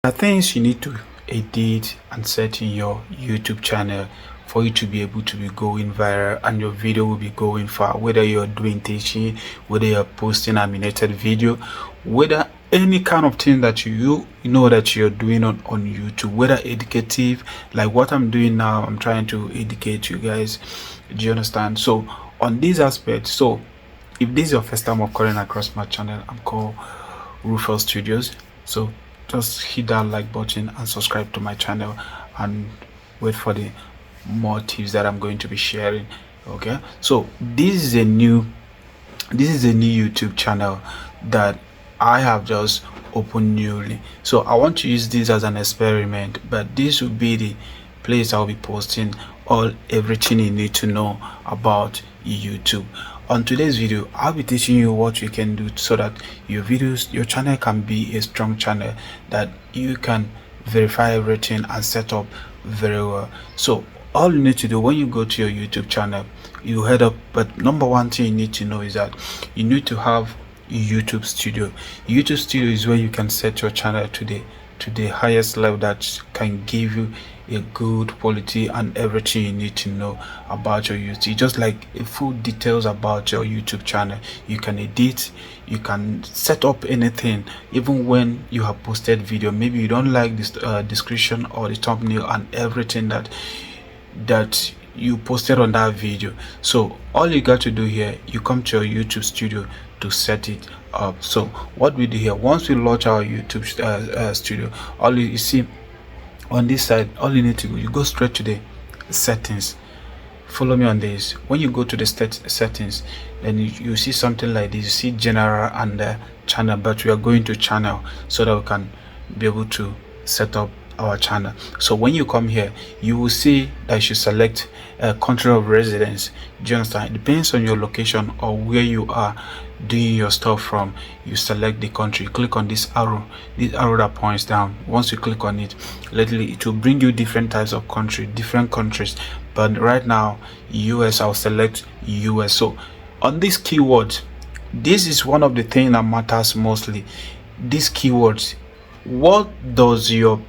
are things you need to edit and set in your YouTube channel for you to be able to be going viral and your video will be going far, whether you're doing teaching, whether you're posting animated video, whether any kind of thing that you know that you're doing on YouTube, whether educative like what I'm doing now. I'm trying to educate you guys, do you understand? So on these aspects, so if this is your first time of calling across my channel, I'm called Rufus Studios. So just hit that like button and subscribe to my channel and wait for the more tips that I'm going to be sharing. Okay, so this is a new YouTube channel that I have just opened newly. So I want to use this as an experiment, but this will be the place I'll be posting everything you need to know about YouTube. On today's video, I'll be teaching you what you can do so that your channel can be a strong channel that you can verify everything and set up very well. So all you need to do when you go to your YouTube channel, you head up, but number one thing you need to know is that you need to have YouTube Studio. YouTube Studio is where you can set your channel to the highest level that can give you a good quality and everything you need to know about your YouTube, just like full details about your YouTube channel. You can edit, you can set up anything, even when you have posted video. Maybe you don't like this description or the thumbnail and everything that you posted on that video. So all you got to do here, you come to your YouTube Studio to set it up. So what we do here, once we launch our YouTube Studio, all you see on this side, all you need to do, you go straight to the settings. Follow me on this. When you go to the settings, then you see something like this. You see general and channel, but we are going to channel so that we can be able to set up our channel. So when you come here, you will see that you should select a country of residence. Do you understand? It depends on your location or where you are doing your stuff from. You select the country, you click on this arrow that points down. Once you click on it, literally it will bring you different types of different countries, but right now US, I'll select US. So on these keywords, this is one of the things that matters mostly. These keywords, what does your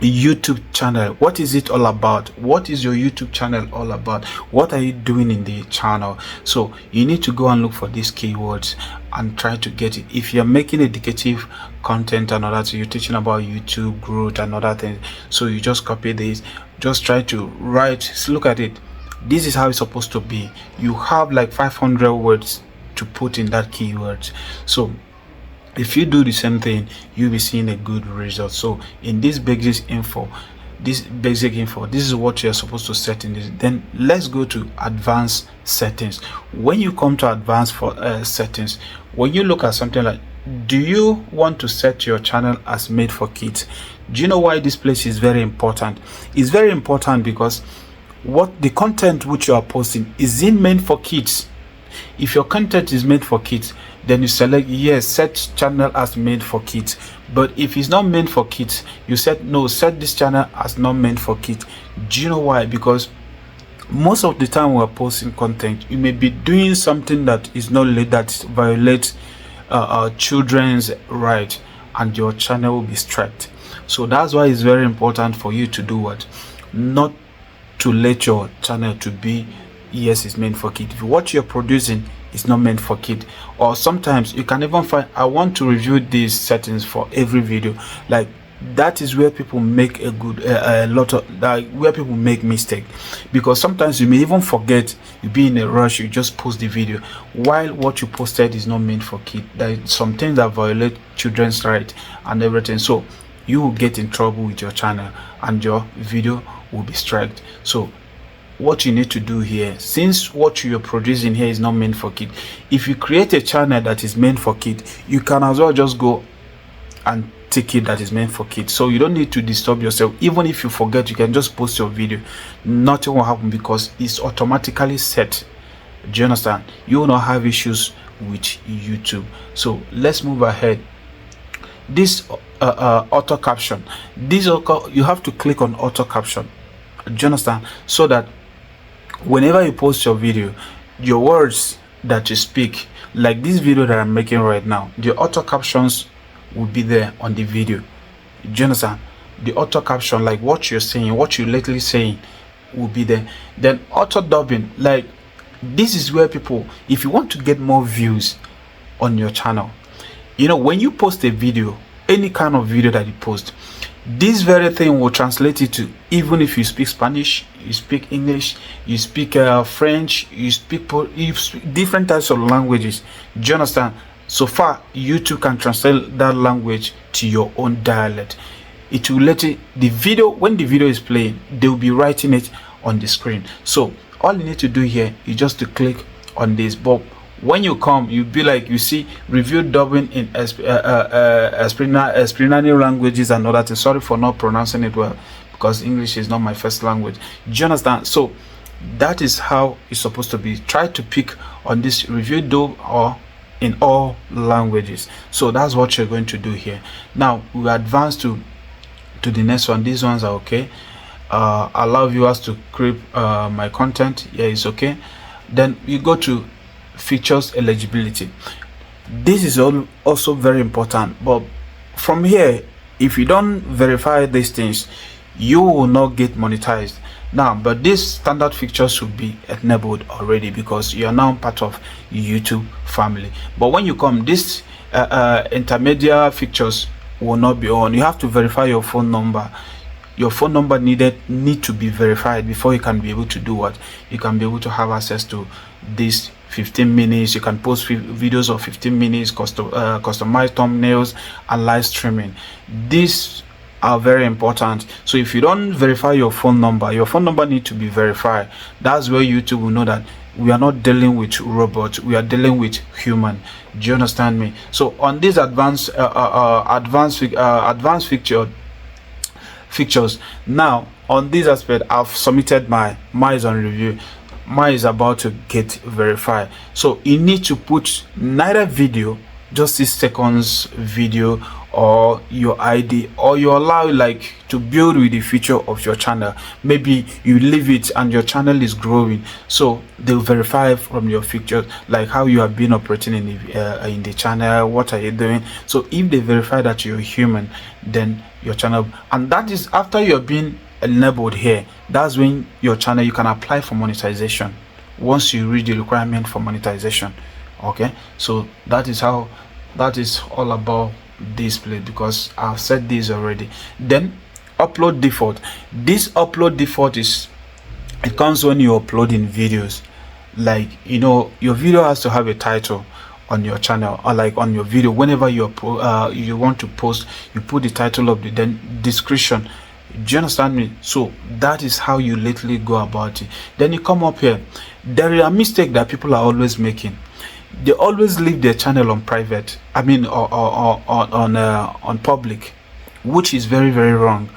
YouTube channel, what is it all about? What is your YouTube channel all about? What are you doing in the channel? So you need to go and look for these keywords and try to get it. If you're making educative content and other things, you're teaching about YouTube growth and other things, so you just copy this, just try to write, look at it. This is how it's supposed to be. You have like 500 words to put in that keyword. So if you do the same thing, you'll be seeing a good result. So in this basic info, this is what you're supposed to set in this. Then let's go to advanced settings. When you come to advanced settings, when you look at something like, do you want to set your channel as made for kids? Do you know why this place is very important? It's very important because what the content which you are posting, is it meant for kids? If your content is made for kids, then you select yes, set channel as made for kids. But if it's not meant for kids, you said no, set this channel as not meant for kids. Do you know why? Because most of the time we're posting content, you may be doing something that is not that violates children's right, and your channel will be struck. So that's why it's very important for you to do what? Not to let your channel to be yes, it's meant for kids. If what you're producing is not meant for kids, or sometimes you can even find, I want to review these settings for every video. Like that is where people make a lot of where people make mistake, because sometimes you may even forget, you be in a rush, you just post the video while what you posted is not meant for kids. There are some things that violate children's right and everything, so you will get in trouble with your channel and your video will be struck. So what you need to do here, since what you're producing here is not meant for kids, if you create a channel that is meant for kids, you can as well just go and take it that is meant for kids. So you don't need to disturb yourself. Even if you forget, you can just post your video, nothing will happen because it's automatically set. Do you understand? You will not have issues with YouTube. So let's move ahead. This auto caption, you have to click on auto caption. Do you understand? So that whenever you post your video, your words that you speak, like this video that I'm making right now, the auto captions will be there on the video. Do you understand? The auto caption, like what you're saying, what you're lately saying, will be there. Then auto dubbing, like this is where people, if you want to get more views on your channel, you know, when you post a video, any kind of video that you post, this very thing will translate it to, even if you speak Spanish, you speak English, you speak French, you speak different types of languages. Do you understand? So far, YouTube can translate that language to your own dialect. It will let it, the video, when the video is playing, they will be writing it on the screen. So all you need to do here is just to click on this. But when you come, you'll be like, you see review dubbing in Esprinani languages and other things. Sorry for not pronouncing it well, because English is not my first language. Do you understand? So that is how it's supposed to be. Try to pick on this review dub or in all languages. So that's what you're going to do here. Now we advance to the next one. These ones are okay. Allow viewers to creep my content. Yeah, it's okay. Then you go to features eligibility. This is also very important, but from here, if you don't verify these things, you will not get monetized. Now, but these standard features should be enabled already, because you are now part of YouTube family. But when you come, this intermediate features will not be on. You have to verify your phone number. Your phone number need to be verified before you can be able to do what? You can be able to have access to this 15 minutes. You can post videos of 15 minutes, customized thumbnails, and live streaming. These are very important. So if you don't verify your phone number need to be verified. That's where YouTube will know that we are not dealing with robots, we are dealing with human. Do you understand me? So on this advanced features, now on this aspect, I've submitted mine is on review. Mine is about to get verified. So you need to put neither video, just 6 seconds video, or your ID, or you allow like to build with the feature of your channel. Maybe you leave it and your channel is growing, so they'll verify from your features, like how you have been operating in the channel, what are you doing. So if they verify that you're human, then your channel, and that is after you're being enabled here, that's when your channel, you can apply for monetization once you reach the requirement for monetization. Okay, so that is how, that is all about display, because I've said this already. Then upload default. This upload default is, it comes when you're uploading videos. Like, you know, your video has to have a title on your channel, or like on your video, whenever you want to post, you put the title of the then description. Do you understand me? So that is how you literally go about it. Then you come up here. There is a mistake that people are always making. They always leave their channel on private, I mean on public, which is very, very wrong.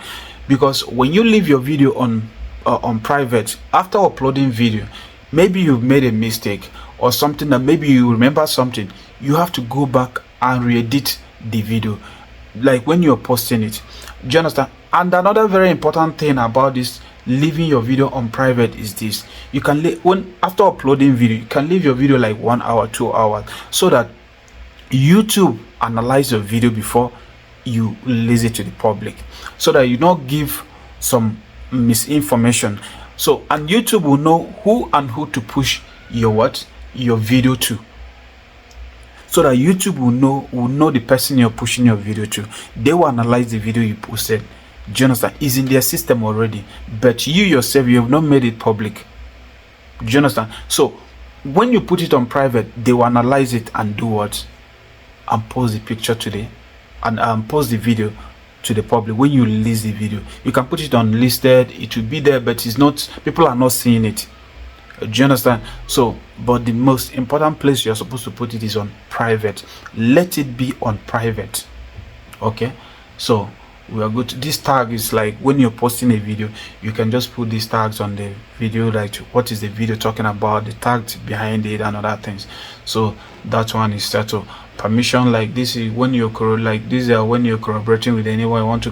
Because when you leave your video on private, after uploading video, maybe you've made a mistake or something, that maybe you remember something, you have to go back and re-edit the video, like when you're posting it. Do you understand? And another very important thing about this leaving your video on private is this: you can when after uploading video, you can leave your video like 1 hour, 2 hours, so that YouTube analyze your video before you release it to the public, so that you don't give some misinformation. So, and YouTube will know who to push your video to, so that YouTube will know the person you're pushing your video to. They will analyze the video you posted. Do you understand? It's in their system already, but you yourself, you have not made it public. Do you understand? So when you put it on private, they will analyze it and do what? And post the picture today, and post the video to the public. When you release the video, you can put it on listed, it will be there, but it's not, people are not seeing it. Do you understand? So, but the most important place you're supposed to put it is on private. Let it be on private. Okay, so we are good. This tag is like when you're posting a video, you can just put these tags on the video, like what is the video talking about, the tags behind it, and other things. So that one is settled. Permission, like this is when you're when you're collaborating with anyone, you want to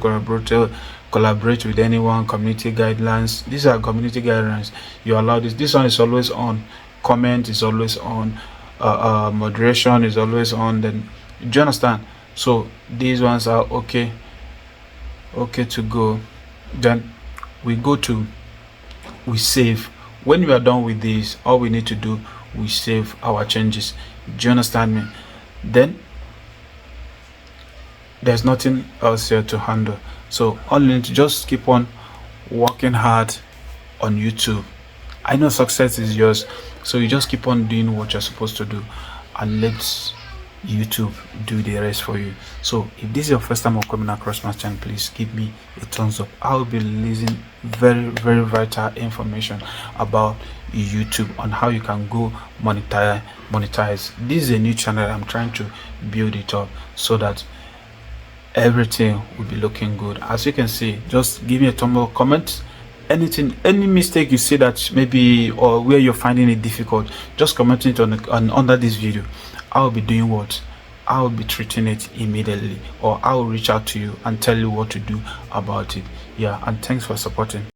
collaborate with anyone. Community guidelines, these are community guidelines, you allow this. This one is always on. Comment is always on. Moderation is always on. Then, do you understand? So these ones are okay. okay to go, then we go to we save. When we are done with this, all we need to do, we save our changes. Do you understand me? Then there's nothing else here to handle. So all you need to just keep on working hard on YouTube. I know success is yours, so you just keep on doing what you're supposed to do and let YouTube do the rest for you. So if this is your first time of coming across my channel, please give me a thumbs up. I'll be releasing very vital information about YouTube on how you can go monetize. This is a new channel. I'm trying to build it up so that everything will be looking good. As you can see, just give me a thumbs up, comment anything, any mistake you see that maybe, or where you're finding it difficult, just comment it on under this video. I'll be doing what, I'll be treating it immediately, or I'll reach out to you and tell you what to do about it. Yeah, and thanks for supporting.